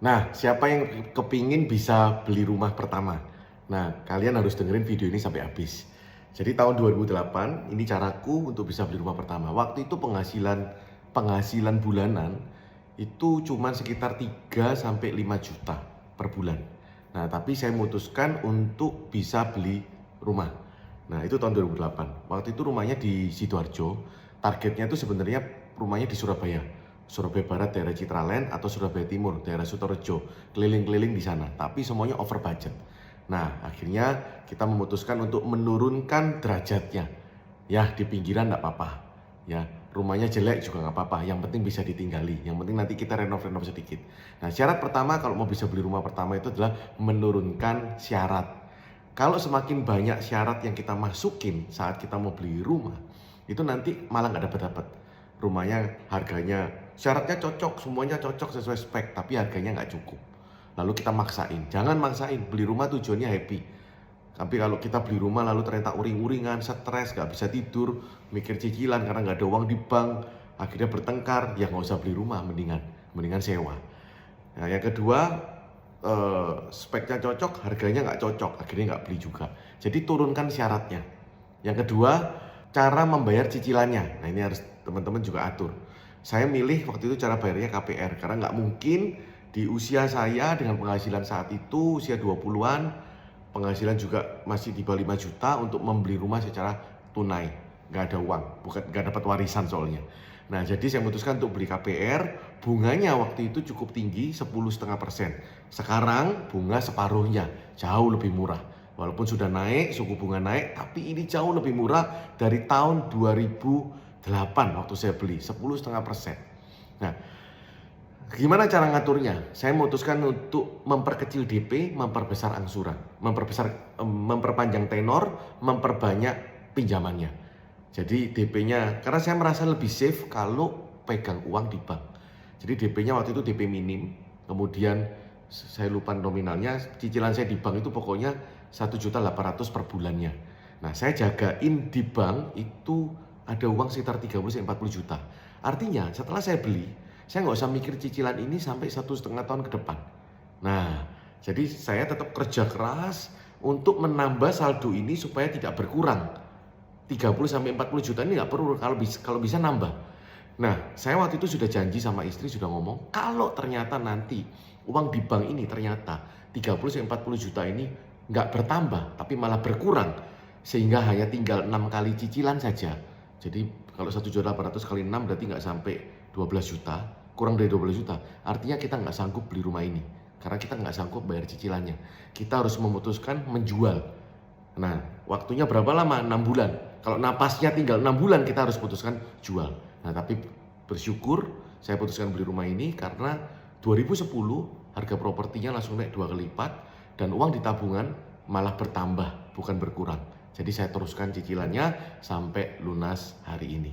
Nah, siapa yang kepingin bisa beli rumah pertama? Nah, kalian harus dengerin video ini sampai habis. Jadi tahun 2008, ini caraku untuk bisa beli rumah pertama. Waktu itu penghasilan bulanan itu cuma sekitar 3 sampai 5 juta per bulan. Nah, tapi saya memutuskan untuk bisa beli rumah. Nah, itu tahun 2008. Waktu itu rumahnya di Sidoarjo. Targetnya itu sebenarnya rumahnya di Surabaya. Surabaya Barat daerah Citraland atau Surabaya Timur daerah Sutorejo, keliling-keliling di sana, tapi semuanya over budget. Nah, akhirnya kita memutuskan untuk menurunkan derajatnya. Ya, di pinggiran nggak apa-apa. Ya, rumahnya jelek juga nggak apa-apa. Yang penting bisa ditinggali. Yang penting nanti kita renov-renov sedikit. Nah, syarat pertama kalau mau bisa beli rumah pertama itu adalah menurunkan syarat. Kalau semakin banyak syarat yang kita masukin saat kita mau beli rumah, itu nanti malah nggak dapat-dapat. Rumahnya harganya, syaratnya cocok, semuanya cocok sesuai spek, tapi harganya nggak cukup. Lalu kita maksain, jangan maksain, beli rumah tujuannya happy. Tapi kalau kita beli rumah lalu ternyata uring-uringan, stres, nggak bisa tidur, mikir cicilan karena nggak ada uang di bank, akhirnya bertengkar, ya nggak usah beli rumah, mendingan sewa. Nah, yang kedua, speknya cocok, harganya nggak cocok, akhirnya nggak beli juga. Jadi turunkan syaratnya. Yang kedua, cara membayar cicilannya. Nah, ini harus teman-teman juga atur. Saya milih waktu itu cara bayarnya KPR karena nggak mungkin di usia saya dengan penghasilan saat itu usia 20-an, penghasilan juga masih di bawah 5 juta untuk membeli rumah secara tunai, nggak ada uang, bukan nggak dapat warisan soalnya. Nah, jadi saya memutuskan untuk beli KPR. Bunganya waktu itu cukup tinggi, 10,5%. Sekarang bunga separuhnya, jauh lebih murah. Walaupun sudah naik, suku bunga naik, tapi ini jauh lebih murah dari tahun 2008 waktu saya beli, 10,5%. Nah, gimana cara ngaturnya? Saya memutuskan untuk memperkecil DP, memperbesar angsuran, memperpanjang tenor, memperbanyak pinjamannya. Jadi DP-nya, karena saya merasa lebih safe kalau pegang uang di bank. Jadi DP-nya waktu itu DP minim, kemudian saya lupa nominalnya, cicilan saya di bank itu pokoknya 1.800.000 per bulannya. Nah, saya jagain di bank itu ada uang sekitar 30-40 juta. Artinya setelah saya beli, saya nggak usah mikir cicilan ini sampai 1,5 tahun ke depan. Nah, jadi saya tetap kerja keras untuk menambah saldo ini supaya tidak berkurang. 30-40 juta ini nggak perlu, kalau bisa nambah. Nah, saya waktu itu sudah janji sama istri, sudah ngomong, kalau ternyata nanti uang di bank ini ternyata 30-40 juta ini nggak bertambah, tapi malah berkurang, sehingga hanya tinggal 6 kali cicilan saja. Jadi kalau 1.800.000 kali 6 berarti nggak sampai 12 juta, kurang dari 12 juta. Artinya kita nggak sanggup beli rumah ini, karena kita nggak sanggup bayar cicilannya. Kita harus memutuskan menjual. Nah, waktunya berapa lama? 6 bulan. Kalau napasnya tinggal 6 bulan, kita harus putuskan jual. Nah, tapi bersyukur saya putuskan beli rumah ini karena 2010 harga propertinya langsung naik 2 kali lipat dan uang di tabungan malah bertambah, bukan berkurang. Jadi saya teruskan cicilannya sampai lunas hari ini.